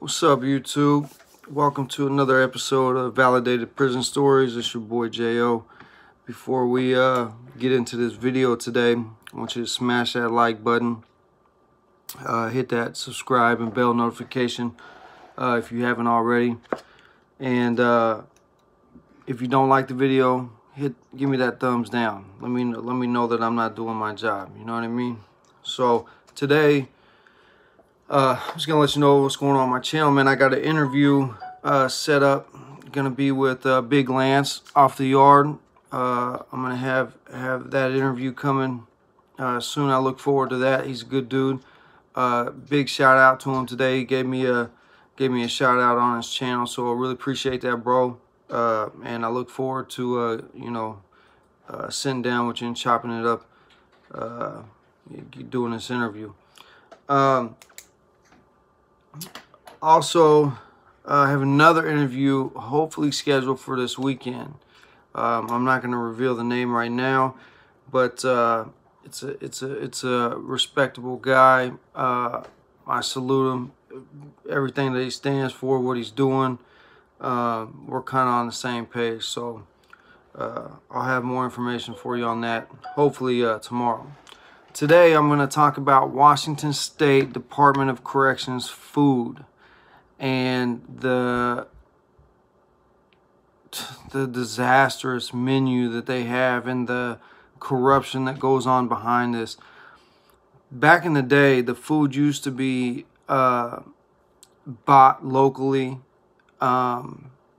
What's up, YouTube? Welcome to another episode of Validated Prison Stories. It's your boy J.O. Before we get into this video today, I want you to smash that like button, hit that subscribe and bell notification if you haven't already. And if you don't like the video, give me that thumbs down. Let me know that I'm not doing my job. You know what I mean? So today, I'm just gonna let you know what's going on my channel, man. I got an interview set up. Gonna be with Big Lance off the yard. I'm gonna have that interview coming soon. I look forward to that. He's a good dude. Big shout out to him today. He gave me a shout out on his channel, so I really appreciate that, bro. And I look forward to sitting down with you and chopping it up, doing this interview. Also, I have another interview hopefully scheduled for this weekend. I'm not going to reveal the name right now, but it's a respectable guy. I salute him. Everything that he stands for, what he's doing, we're kind of on the same page. So I'll have more information for you on that hopefully tomorrow. Today I'm going to talk about Washington State Department of Corrections food and the disastrous menu that they have and the corruption that goes on behind this. Back in the day, the food used to be bought locally. You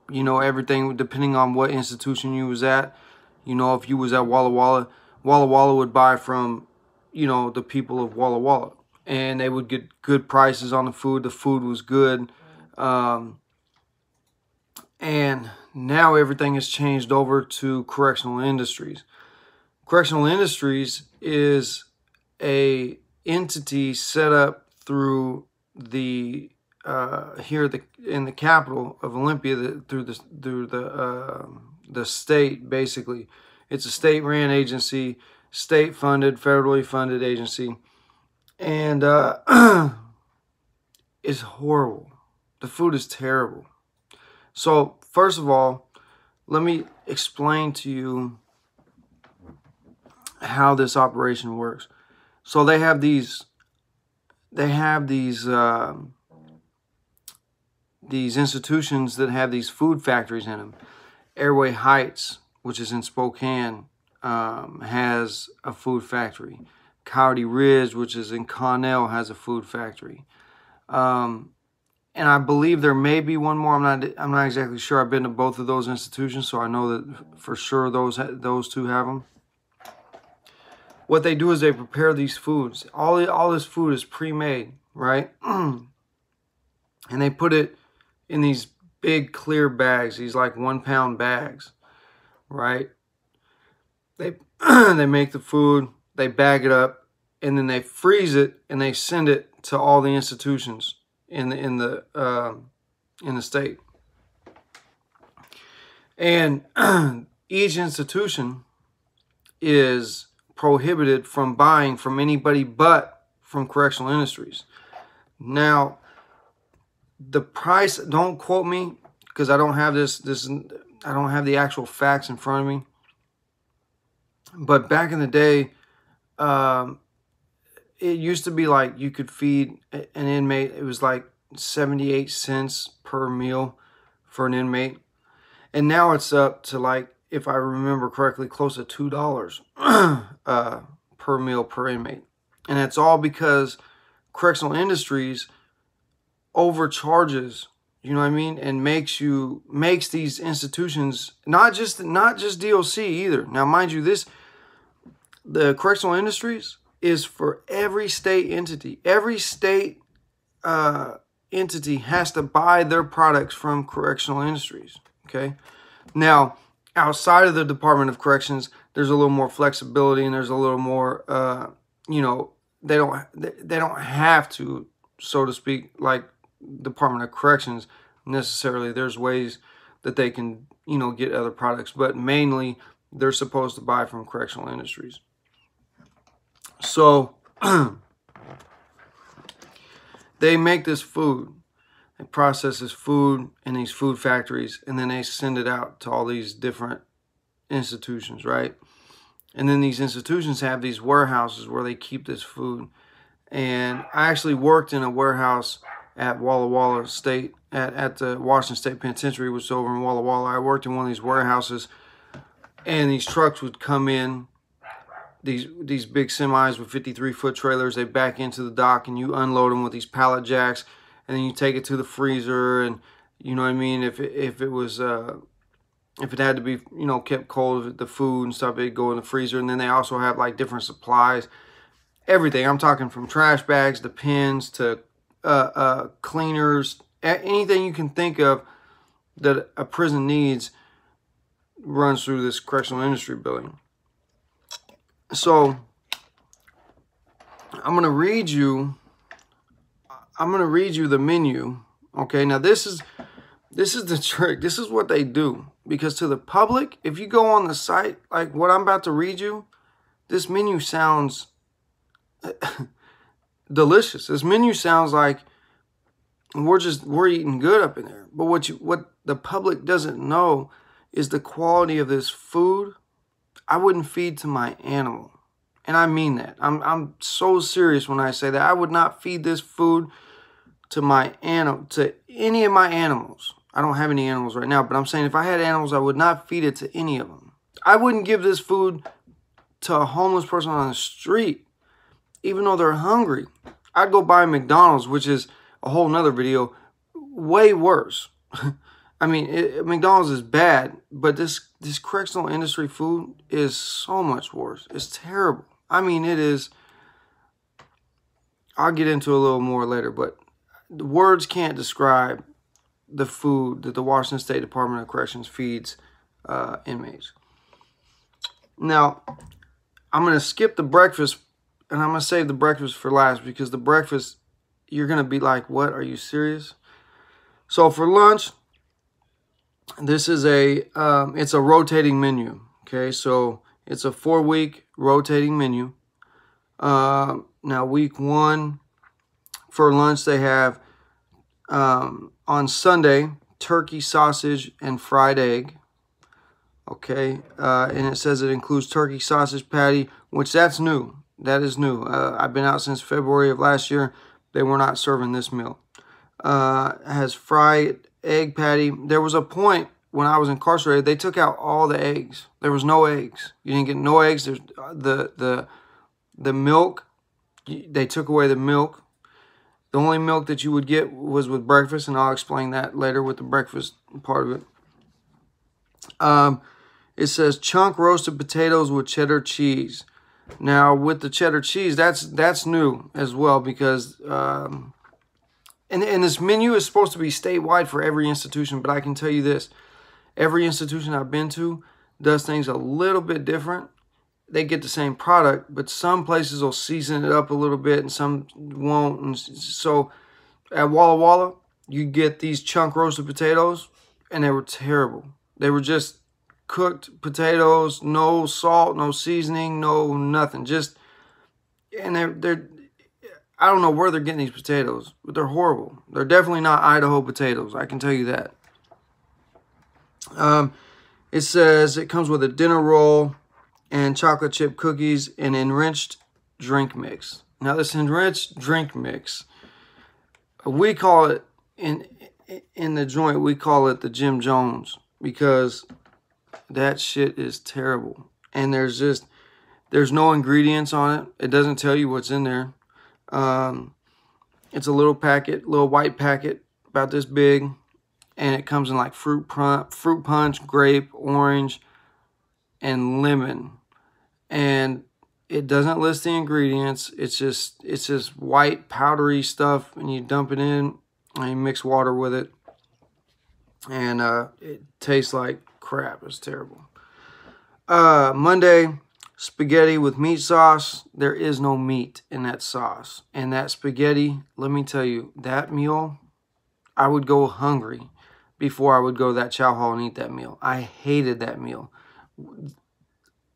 know, everything depending on what institution you was at. You know, if you was at Walla Walla, Walla Walla would buy from, you know, the people of Walla Walla, and they would get good prices on the food. The food was good. And now everything has changed over to Correctional Industries. Correctional Industries is a entity set up through the here in the capital of Olympia, through the state. Basically, it's a state-ran agency, state-funded, federally funded agency, and it's horrible. The food is terrible. So first of all, let me explain to you how this operation works. So they have these institutions that have these food factories in them. Airway Heights, which is in Spokane, has a food factory. Coyote Ridge, which is in Connell, has a food factory. And I believe there may be one more. I'm not exactly sure. I've been to both of those institutions, so I know that for sure those two have them. What they do is they prepare these foods. All this food is pre-made, right? And they put it in these big clear bags, these like 1 pound bags, right? They they make the food, they bag it up, and then they freeze it and they send it to all the institutions in the state. And each institution is prohibited from buying from anybody but from Correctional Industries. Now, the price, don't quote me because I don't have I don't have the actual facts in front of me. But back in the day, it used to be like you could feed an inmate. It was like 78 cents per meal for an inmate. And now it's up to, like, if I remember correctly, close to $2 per meal per inmate. And it's all because Correctional Industries overcharges, you know what I mean, and makes these institutions, not just DOC either. Now, mind you, the Correctional Industries is for every state entity. Every state entity has to buy their products from Correctional Industries, okay? Now, outside of the Department of Corrections, there's a little more flexibility and there's a little more, you know, they don't have to, so to speak, like Department of Corrections necessarily. There's ways that they can, you know, get other products, but mainly they're supposed to buy from Correctional Industries. So they make this food. It processes food in these food factories, and then they send it out to all these different institutions, right? And then these institutions have these warehouses where they keep this food. And I actually worked in a warehouse at Walla Walla State, at the Washington State Penitentiary, which is over in Walla Walla. I worked in one of these warehouses, and these trucks would come in, these big semis with 53-foot trailers. They back into the dock, and you unload them with these pallet jacks, and then you take it to the freezer. And you know what I mean, if it was if it had to be, you know, kept cold, the food and stuff, it'd go in the freezer. And then they also have like different supplies, everything. I'm talking from trash bags to pins to cleaners, anything you can think of that a prison needs runs through this correctional industry building. So I'm gonna read you the menu. Okay, now this is the trick. This is what they do. Because to the public, if you go on the site, like what I'm about to read you, this menu sounds delicious. This menu sounds like we're eating good up in there. But what the public doesn't know is the quality of this food. I wouldn't feed to my animal. And I mean that. I'm so serious when I say that. I would not feed this food to any of my animals. I don't have any animals right now, but I'm saying if I had animals, I would not feed it to any of them. I wouldn't give this food to a homeless person on the street, even though they're hungry. I'd go buy McDonald's, which is a whole nother video, way worse. I mean, McDonald's is bad, but this correctional industry food is so much worse. It's terrible. I mean, it is. I'll get into a little more later, but the words can't describe the food that the Washington State Department of Corrections feeds inmates. Now, I'm going to skip the breakfast, and I'm going to save the breakfast for last, because the breakfast, you're going to be like, what? Are you serious? So for lunch, this is it's a rotating menu. Okay, so it's a 4-week rotating menu. Now, week 1 for lunch, they have on Sunday, turkey, sausage, and fried egg. Okay, and it says it includes turkey sausage patty, which that's new. That is new. I've been out since February of last year. They were not serving this meal. It has fried egg patty. There was a point when I was incarcerated, they took out all the eggs. There was no eggs. You didn't get no eggs. There's the milk. They took away the milk. The only milk that you would get was with breakfast, and I'll explain that later with the breakfast part of it. It says chunk roasted potatoes with cheddar cheese. Now, with the cheddar cheese, that's new as well, because and this menu is supposed to be statewide for every institution, but I can tell you this. Every institution I've been to does things a little bit different. They get the same product, but some places will season it up a little bit and some won't. And so at Walla Walla, you get these chunk roasted potatoes, and they were terrible. They were just cooked potatoes, no salt, no seasoning, no nothing. Just, and they're I don't know where they're getting these potatoes, but they're horrible. They're definitely not Idaho potatoes. I can tell you that. It says it comes with a dinner roll and chocolate chip cookies and enriched drink mix. Now, this enriched drink mix, we call it, in the joint, we call it the Jim Jones, because that shit is terrible. And there's no ingredients on it. It doesn't tell you what's in there. It's a little packet, little white packet, about this big, and it comes in like fruit punch, grape, orange, and lemon. And it doesn't list the ingredients. It's just white powdery stuff, and you dump it in and you mix water with it, and it tastes like crap. It's terrible. Monday, spaghetti with meat sauce. There is no meat in that sauce. And that spaghetti, let me tell you, that meal, I would go hungry before I would go to that chow hall and eat that meal. I hated that meal.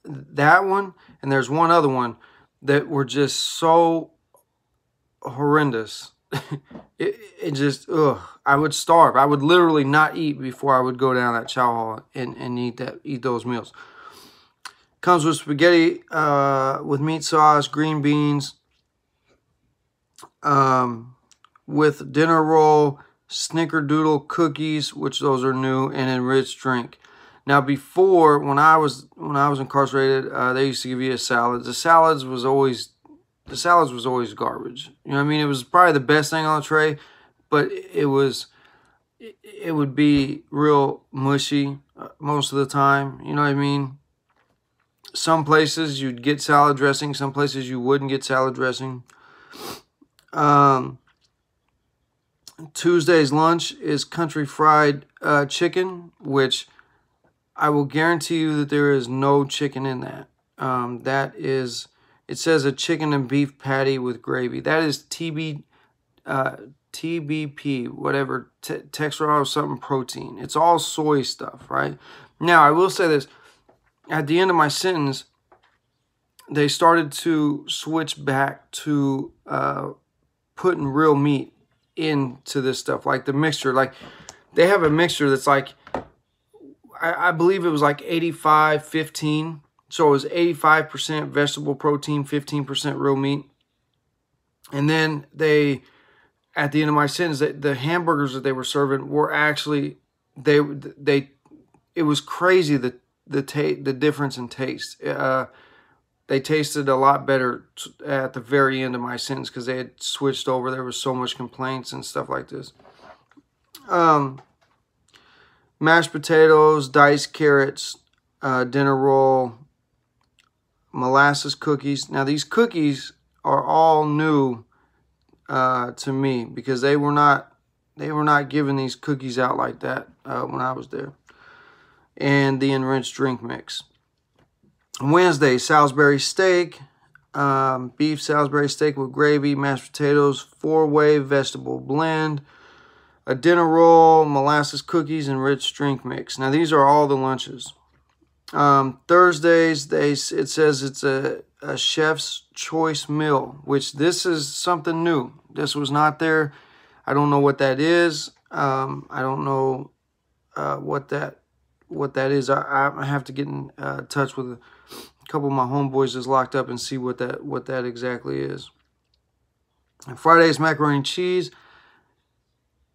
That one, and there's one other one that were just so horrendous it just, ugh, I would starve. I would literally not eat before I would go down that chow hall and eat those meals. Comes with spaghetti with meat sauce, green beans, with dinner roll, snickerdoodle cookies, which those are new, and enriched drink. Now, before, when I was incarcerated, they used to give you a salad. The salads was always garbage. You know what I mean? It was probably the best thing on the tray, but it would be real mushy most of the time. You know what I mean? Some places you'd get salad dressing. Some places you wouldn't get salad dressing. Tuesday's lunch is country fried chicken, which I will guarantee you that there is no chicken in that. It says a chicken and beef patty with gravy. That is TBP, whatever, textural or something protein. It's all soy stuff, right? Now, I will say this. At the end of my sentence, they started to switch back to putting real meat into this stuff, like the mixture. Like, they have a mixture that's like, I believe it was like 85-15. So it was 85% vegetable protein, 15% real meat. And then they, at the end of my sentence, the hamburgers that they were serving were actually, it was crazy the difference in taste. They tasted a lot better at the very end of my sentence because they had switched over. There was so much complaints and stuff like this. Mashed potatoes, diced carrots, dinner roll, molasses cookies. Now, these cookies are all new to me because they were not giving these cookies out like that when I was there. And the enriched drink mix. Wednesday, Salisbury steak, beef Salisbury steak with gravy, mashed potatoes, 4-way vegetable blend, a dinner roll, molasses cookies, and rich drink mix. Now, these are all the lunches. Thursdays, it says it's a chef's choice meal, which this is something new. This was not there. I don't know what that is. I don't know what that is. I have to get in touch with a couple of my homeboys that's locked up and see what that exactly is. And Friday's macaroni and cheese.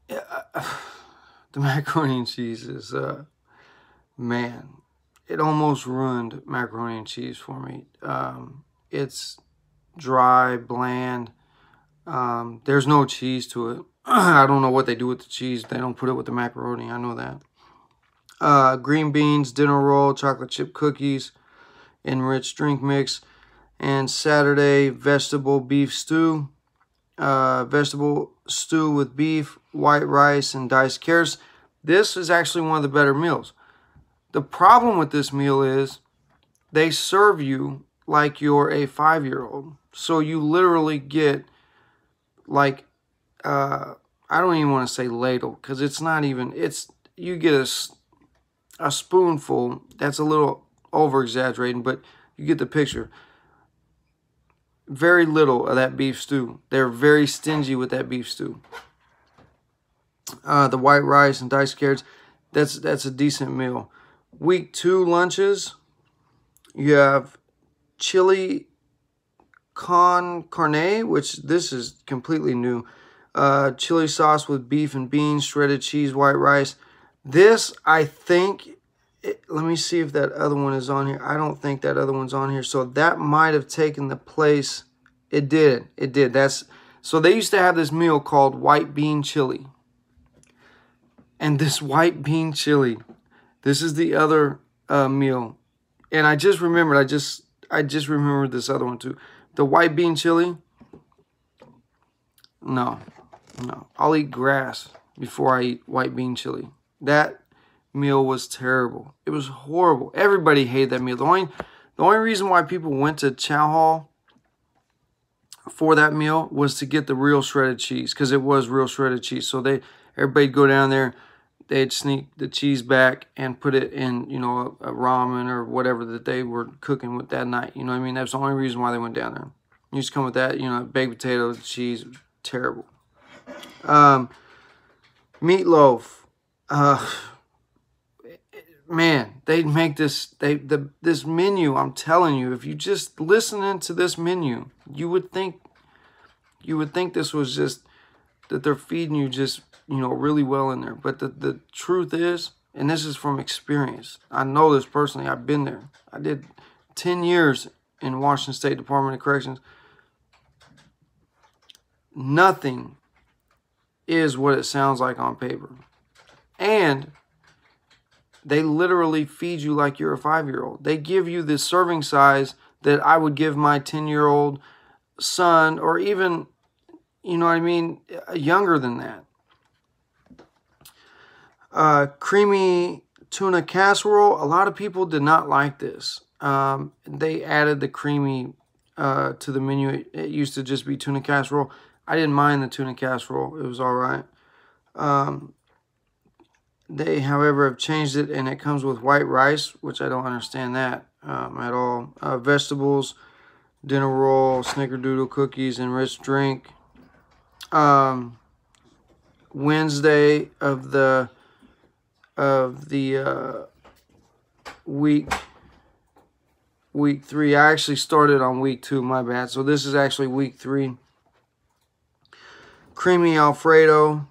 The macaroni and cheese is, man, it almost ruined macaroni and cheese for me. It's dry, bland. There's no cheese to it. I don't know what they do with the cheese. They don't put it with the macaroni. I know that. Green beans, dinner roll, chocolate chip cookies, enriched drink mix. And Saturday, vegetable beef stew. Vegetable stew with beef, white rice, and diced carrots. This is actually one of the better meals. The problem with this meal is they serve you like you're a 5-year-old. So you literally get like, I don't even want to say ladle because it's not even, you get a spoonful. That's a little over-exaggerating, but you get the picture. Very little of that beef stew. They're very stingy with that beef stew. The white rice and diced carrots, that's a decent meal. Week 2 lunches, you have chili con carne, which this is completely new. Chili sauce with beef and beans, shredded cheese, white rice. This, I think, let me see if that other one is on here. I don't think that other one's on here. So that might have taken the place. It did. It did. So they used to have this meal called white bean chili. And this white bean chili, this is the other meal. And I just remembered, I just remembered this other one too. The white bean chili, no. I'll eat grass before I eat white bean chili. That meal was terrible. It was horrible. Everybody hated that meal. The only reason why people went to Chow Hall for that meal was to get the real shredded cheese, because it was real shredded cheese. So everybody'd go down there, they'd sneak the cheese back and put it in, you know, a ramen or whatever that they were cooking with that night. You know what I mean? That's the only reason why they went down there. You just come with that, you know, baked potato, cheese, terrible. Meatloaf. Man, they make this this menu. I'm telling you, if you just listening to this menu, you would think this was just that they're feeding you just, you know, really well in there. But the truth is, and this is from experience, I know this personally. I've been there. I did 10 years in Washington State Department of Corrections. Nothing is what it sounds like on paper. And they literally feed you like you're a 5-year-old. They give you the serving size that I would give my 10-year-old son, or even, you know what I mean, younger than that. Creamy tuna casserole. A lot of people did not like this. They added the creamy to the menu. It used to just be tuna casserole. I didn't mind the tuna casserole. It was all right. They, however, have changed it, and it comes with white rice, which I don't understand that at all. Vegetables, dinner roll, snickerdoodle cookies, and rich drink. Wednesday of the week 3. I actually started on week 2, my bad. So this is actually week 3. Creamy Alfredo.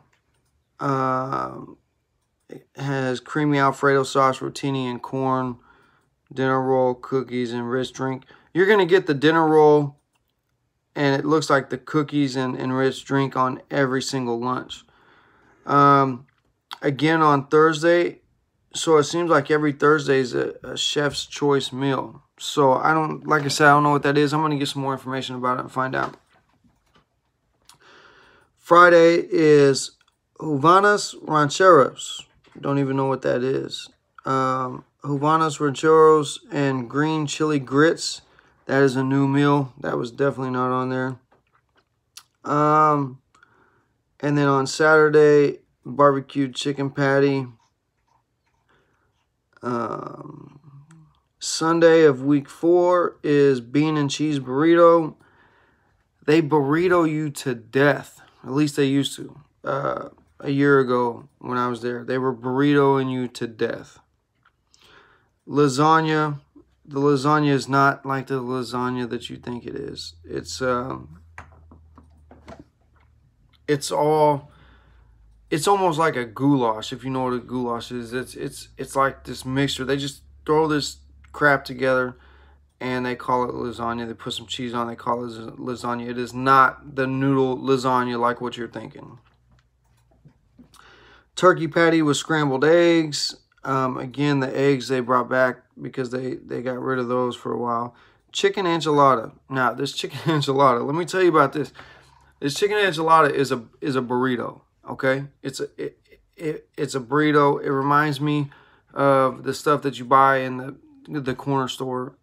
It has creamy Alfredo sauce, rotini, and corn. Dinner roll, cookies, and rich drink. You're going to get the dinner roll, and it looks like the cookies and rich drink on every single lunch. Again on Thursday. So it seems like every Thursday is a chef's choice meal. So I don't, like I said, I don't know what that is. I'm going to get some more information about it and find out. Friday is Havanas Rancheros. Don't even know what that is. Havanas Rancheros and green chili grits. That is a new meal. That was definitely not on there. And then on Saturday, barbecued chicken patty. Sunday of week 4 is bean and cheese burrito. They burrito you to death. At least they used to. A year ago when I was there, they were burritoing you to death. Lasagna. The lasagna is not like the lasagna that you think it is. It's almost like a goulash, if you know what a goulash is. It's like this mixture. They just throw this crap together and they call it lasagna. They put some cheese on, they call it lasagna. It is not the noodle lasagna like what you're thinking. Turkey patty with scrambled eggs. Again, the eggs they brought back because they got rid of those for a while. Chicken enchilada. Now, this chicken enchilada, let me tell you about this. This chicken enchilada is a burrito, okay? It's a burrito. It reminds me of the stuff that you buy in the corner store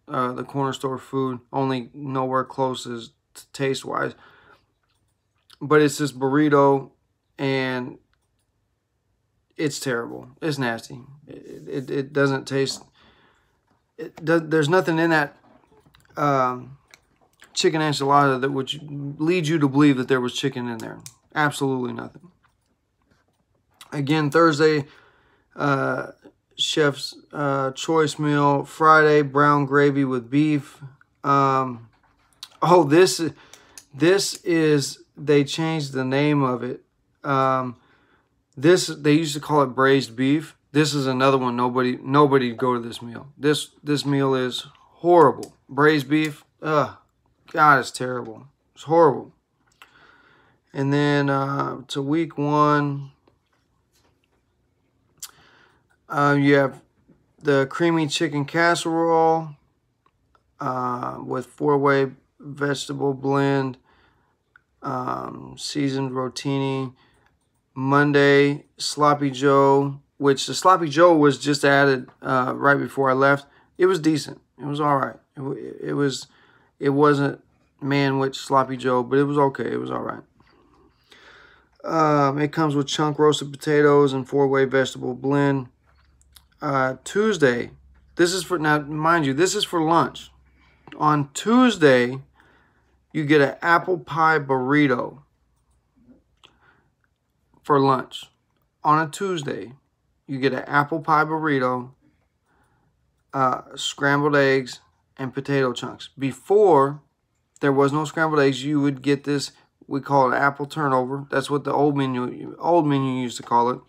food, only nowhere close as taste-wise. But it's this burrito, and it's terrible. It's nasty. It doesn't taste. There's nothing in that chicken enchilada that would lead you to believe that there was chicken in there. Absolutely nothing. Again, Thursday, chef's choice meal. Friday, brown gravy with beef. Oh, this is, they changed the name of it. They used to call it braised beef. This is another one. Nobody go to this meal. This meal is horrible. Braised beef. Ugh. God, it's terrible. It's horrible. And then to week 1, you have the creamy chicken casserole with 4-way vegetable blend, seasoned rotini. Monday, Sloppy Joe, which the Sloppy Joe was just added right before I left. It was decent. It was all right. It wasn't man-wich Sloppy Joe, but it was okay. It was all right. It comes with chunk roasted potatoes and 4-way vegetable blend. Tuesday, this is for, now mind you, this is for lunch. On Tuesday, you get an apple pie burrito. for lunch. On a Tuesday, you get an apple pie burrito, scrambled eggs, and potato chunks. Before, there was no scrambled eggs. You would get this, we call it apple turnover. That's what the old menu used to call it.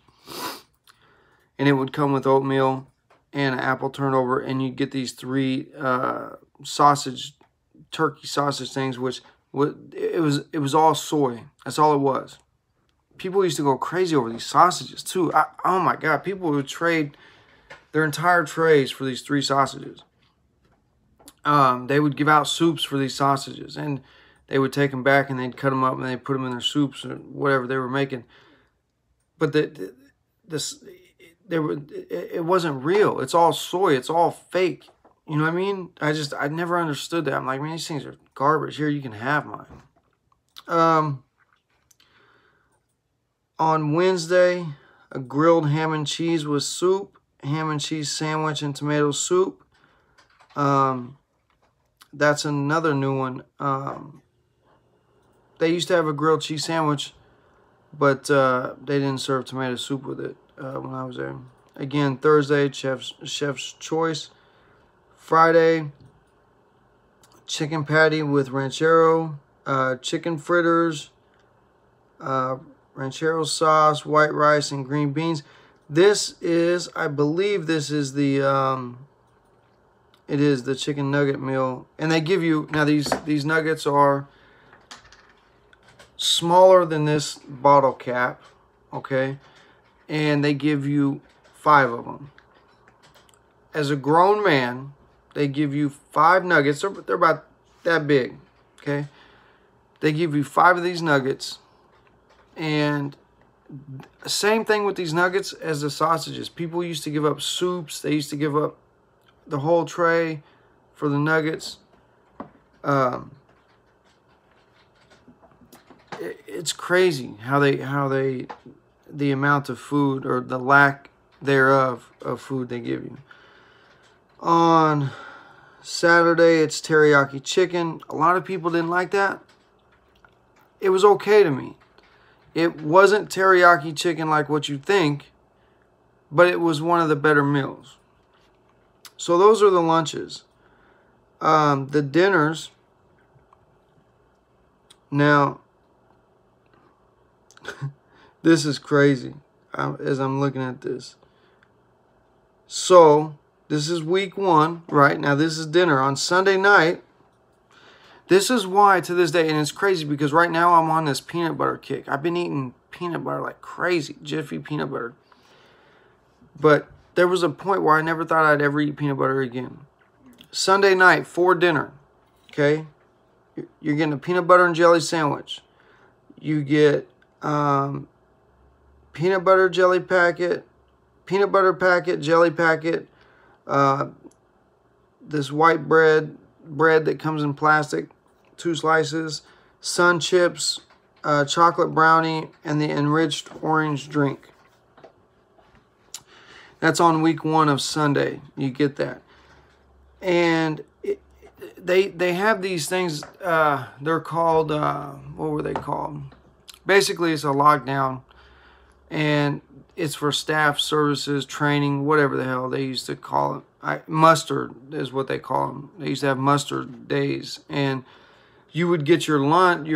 And it would come with oatmeal and an apple turnover, and you get these 3 turkey sausage things, which it was all soy. That's all it was. People used to go crazy over these sausages too. Oh my God, people would trade their entire trays for these 3 sausages. They would give out soups for these sausages, and they would take them back and they'd cut them up and they'd put them in their soups or whatever they were making. But it wasn't real. It's all soy. It's all fake. You know what I mean? I never understood that. I'm like, man, these things are garbage. Here, you can have mine. On Wednesday, a grilled ham and cheese with soup, ham and cheese sandwich and tomato soup. That's another new one. They used to have a grilled cheese sandwich, but they didn't serve tomato soup with it when I was there. Again, Thursday, chef's choice. Friday, chicken patty with ranchero, chicken fritters, ranchero sauce, white rice, and green beans. This is, I believe this is the, it is the chicken nugget meal. And they give you, now these nuggets are smaller than this bottle cap, okay? And they give you 5 of them. As a grown man, they give you 5 nuggets. They're about that big, okay? They give you 5 of these nuggets. And same thing with these nuggets as the sausages. People used to give up soups. They used to give up the whole tray for the nuggets. It's crazy how they the amount of food, or the lack thereof of food they give you. On Saturday, it's teriyaki chicken. A lot of people didn't like that. It was okay to me. It wasn't teriyaki chicken like what you think, but it was one of the better meals. So those are the lunches. The dinners. Now, this is crazy as I'm looking at this. So, this is week 1, right? Now, this is dinner. On Sunday night, this is why to this day, and it's crazy because right now I'm on this peanut butter kick. I've been eating peanut butter like crazy, Jiffy peanut butter. But there was a point where I never thought I'd ever eat peanut butter again. Sunday night for dinner, okay? You're getting a peanut butter and jelly sandwich. You get peanut butter jelly packet, peanut butter packet, jelly packet, this white bread that comes in plastic, 2 slices, Sun Chips, chocolate brownie, and the enriched orange drink. That's on week 1 of Sunday. You get that. And they have these things, they're called, what were they called? Basically, it's a lockdown, and it's for staff services, training, whatever the hell they used to call it. Mustard is what they call them. They used to have mustard days, and you would get your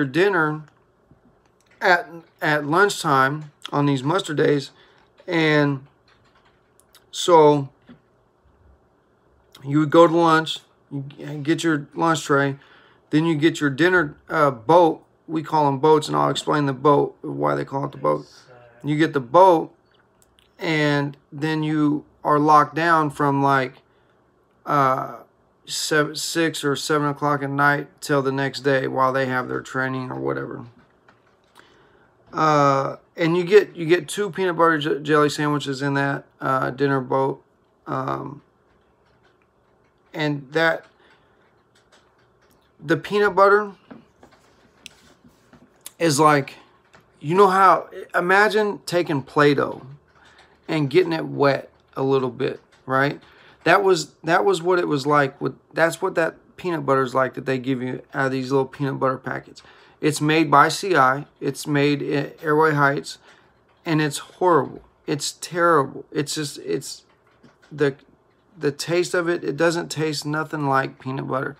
dinner at lunchtime on these mustard days, and so you would go to lunch, you get your lunch tray, then you get your dinner boat. We call them boats, and I'll explain the boat, why they call it the boat. You get the boat, and then you are locked down from like 6 or 7 o'clock at night till the next day while they have their training or whatever. And you get 2 peanut butter jelly sandwiches in that dinner boat, and that the peanut butter is like, you know how, imagine taking Play-Doh and getting it wet a little bit, right? That was what it was like. That's what that peanut butter is like that they give you out of these little peanut butter packets. It's made by CI. It's made at Airway Heights, and it's horrible. It's terrible. It's just, it's the taste of it. It doesn't taste nothing like peanut butter.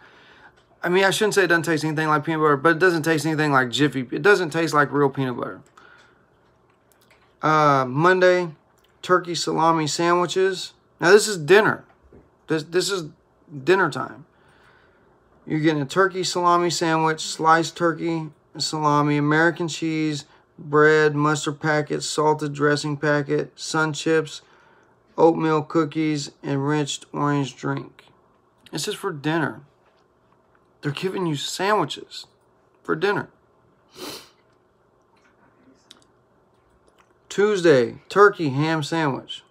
I mean, I shouldn't say it doesn't taste anything like peanut butter, but it doesn't taste anything like Jiffy. It doesn't taste like real peanut butter. Monday, turkey salami sandwiches. Now this is dinner. This is dinner time. You're getting a turkey salami sandwich, sliced turkey, salami, American cheese, bread, mustard packet, salted dressing packet, sun chips, oatmeal cookies, enriched orange drink. This is for dinner. They're giving you sandwiches for dinner. Tuesday, turkey ham sandwich.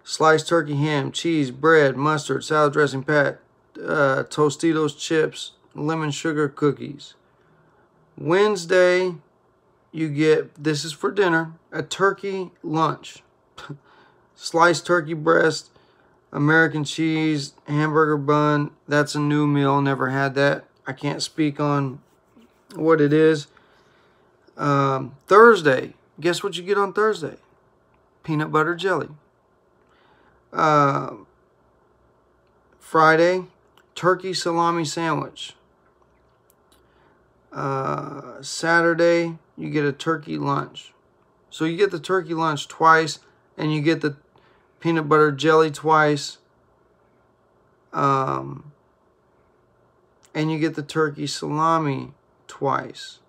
Sliced turkey ham, cheese, bread, mustard, salad dressing pack, Tostitos chips, lemon sugar cookies. Wednesday, you get, this is for dinner, a turkey lunch. Sliced turkey breast, American cheese, hamburger bun. That's a new meal. Never had that. I can't speak on what it is. Thursday. Guess what you get on Thursday? Peanut butter jelly. Friday, turkey salami sandwich. Saturday, you get a turkey lunch. So you get the turkey lunch twice, and you get the peanut butter jelly twice, and you get the turkey salami twice.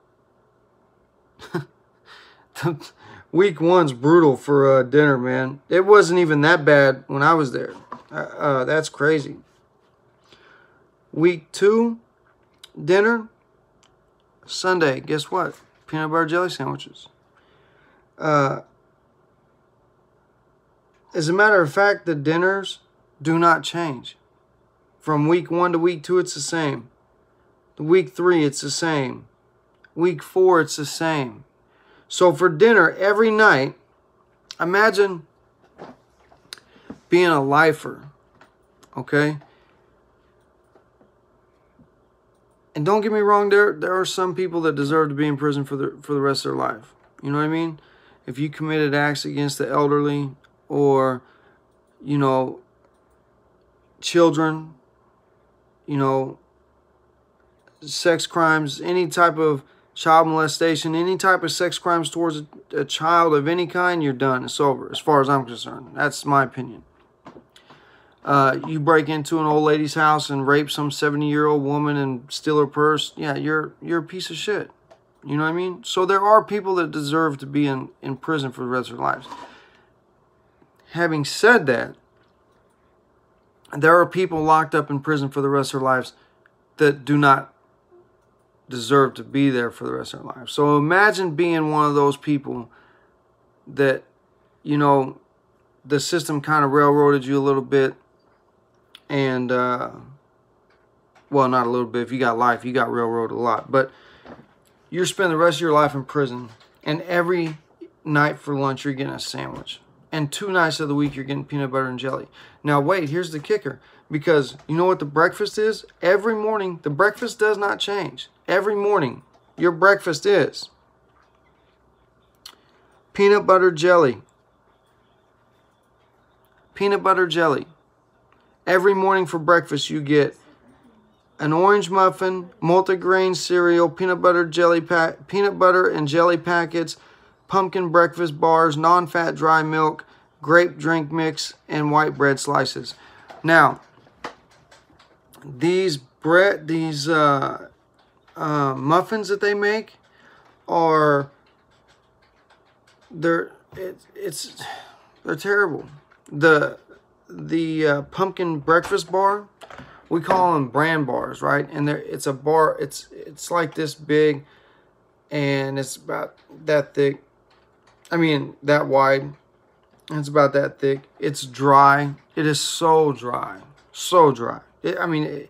Week one's brutal for dinner, man. It wasn't even that bad when I was there. That's crazy. Week two, dinner, Sunday, guess what? Peanut butter jelly sandwiches. As a matter of fact, the dinners do not change. From week 1 to week 2, it's the same. Week 3, it's the same. Week 4, it's the same. So for dinner, every night, imagine being a lifer, okay? And don't get me wrong, there are some people that deserve to be in prison for the rest of their life. You know what I mean? If you committed acts against the elderly, or, you know, children, you know, sex crimes, any type of child molestation, any type of sex crimes towards a child of any kind, you're done. It's over, as far as I'm concerned. That's my opinion. You break into an old lady's house and rape some 70-year-old woman and steal her purse, yeah, you're a piece of shit. You know what I mean? So there are people that deserve to be in prison for the rest of their lives. Having said that, there are people locked up in prison for the rest of their lives that do not deserve to be there for the rest of their lives. So imagine being one of those people that, you know, the system kind of railroaded you a little bit, and, well, not a little bit. If you got life, you got railroaded a lot. But you're spending the rest of your life in prison, and every night for lunch you're getting a sandwich. And 2 nights of the week you're getting peanut butter and jelly. Now wait, here's the kicker. Because you know what the breakfast is? Every morning, the breakfast does not change. Every morning, your breakfast is peanut butter jelly. Peanut butter jelly. Every morning for breakfast you get an orange muffin, multigrain cereal, peanut butter and jelly packets, pumpkin breakfast bars, non-fat dry milk, grape drink mix, and white bread slices. Now, these muffins that they make are they're terrible. The pumpkin breakfast bar, we call them brand bars, right? And it's a bar. It's like this big, and it's about that thick. I mean, that wide. It's about that thick. It's dry. It is so dry. So dry. The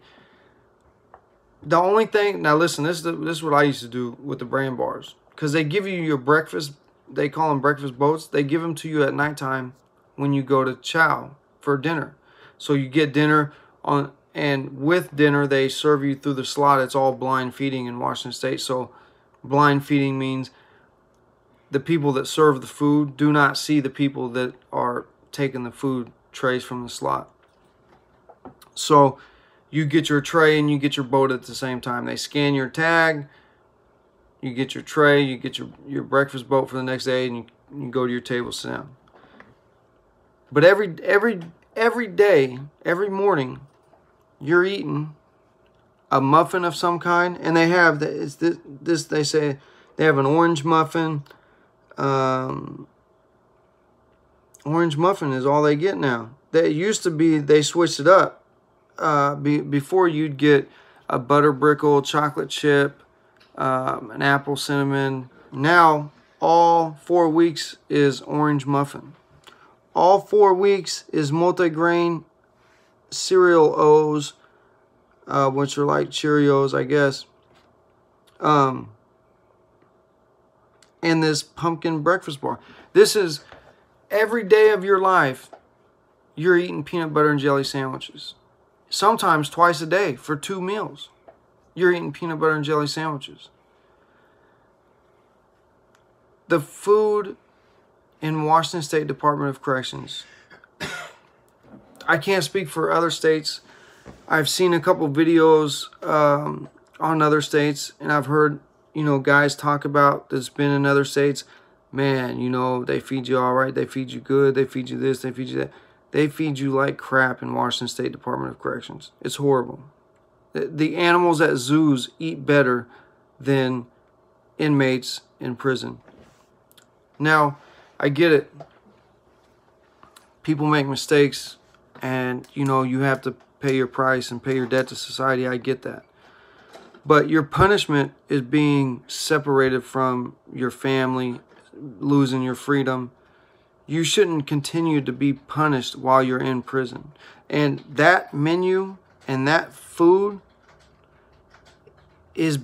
only thing... Now, listen. This is what I used to do with the brand bars. Because they give you your breakfast... They call them breakfast boats. They give them to you at nighttime when you go to chow for dinner. So you get dinner on... And with dinner, they serve you through the slot. It's all blind feeding in Washington State. So blind feeding means... the people that serve the food do not see the people that are taking the food trays from the slot. So you get your tray and you get your boat at the same time. They scan your tag, you get your tray, you get your breakfast boat for the next day, and you go to your table, sit down. But every day, every morning, you're eating a muffin of some kind, and they have this. They say they have an orange muffin. Orange muffin is all they get now. They used to be, they switched it up. Before you'd get a butter brickle, chocolate chip, an apple cinnamon. Now all 4 weeks is orange muffin. All 4 weeks is multigrain cereal O's, which are like Cheerios, I guess. And this pumpkin breakfast bar. This is every day of your life, you're eating peanut butter and jelly sandwiches. Sometimes twice a day for 2 meals. You're eating peanut butter and jelly sandwiches. The food in Washington State Department of Corrections, I can't speak for other states. I've seen a couple videos on other states, and I've heard, guys talk about that's been in other states. Man, they feed you all right. They feed you good. They feed you this. They feed you that. They feed you like crap in Washington State Department of Corrections. It's horrible. The animals at zoos eat better than inmates in prison. Now, I get it. People make mistakes, and you have to pay your price and pay your debt to society. I get that. But your punishment is being separated from your family, losing your freedom. You shouldn't continue to be punished while you're in prison. And that menu and that food is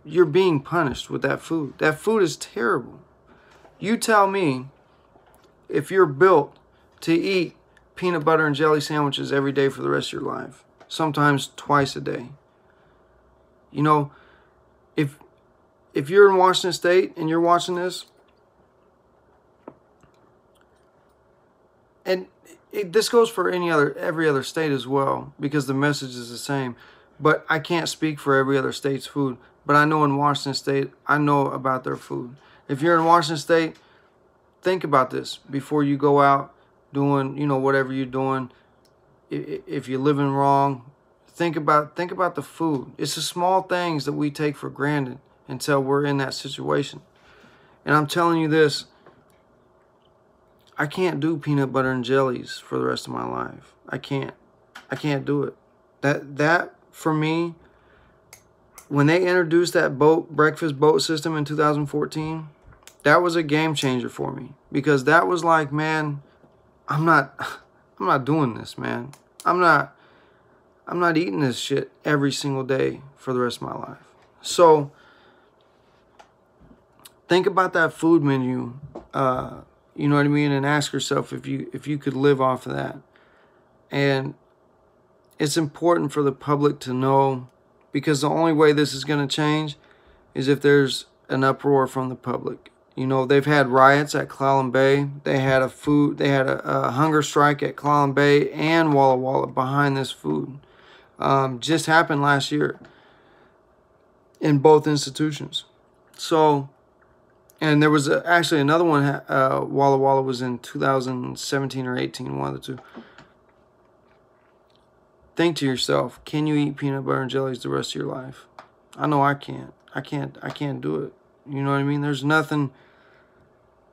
you're being punished with that food. That food is terrible. You tell me, if you're built to eat peanut butter and jelly sandwiches every day for the rest of your life, sometimes twice a day. If you're in Washington State and you're watching this, and this goes for every other state as well, because the message is the same. But I can't speak for every other state's food. But I know in Washington State, I know about their food. If you're in Washington State, think about this before you go out doing, whatever you're doing. If you're living wrong, think about the food. It's the small things that we take for granted until we're in that situation. And I'm telling you this, I can't do peanut butter and jellies for the rest of my life. I can't do it. That for me, when they introduced that breakfast boat system in 2014, that was a game changer for me, because that was like, man, I'm not doing this, man. I'm not eating this shit every single day for the rest of my life. So think about that food menu, you know what I mean, and ask yourself if you could live off of that. And it's important for the public to know, because the only way this is going to change is if there's an uproar from the public. They've had riots at Clallam Bay. They had a hunger strike at Clallam Bay and Walla Walla behind this food. Just happened last year in both institutions. So, and there was actually another one. Walla Walla was in 2017 or 18, one of the two. Think to yourself, can you eat peanut butter and jellies the rest of your life? I know I can't. I can't do it. You know what I mean? There's nothing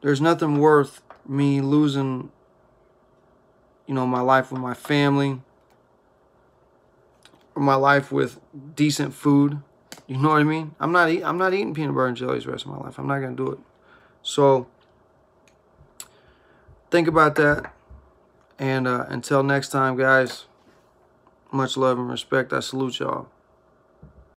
worth me losing, my life with my family, or my life with decent food. You know what I mean? I'm not eating peanut butter and jellies the rest of my life. I'm not going to do it. So think about that. And until next time, guys, much love and respect. I salute y'all.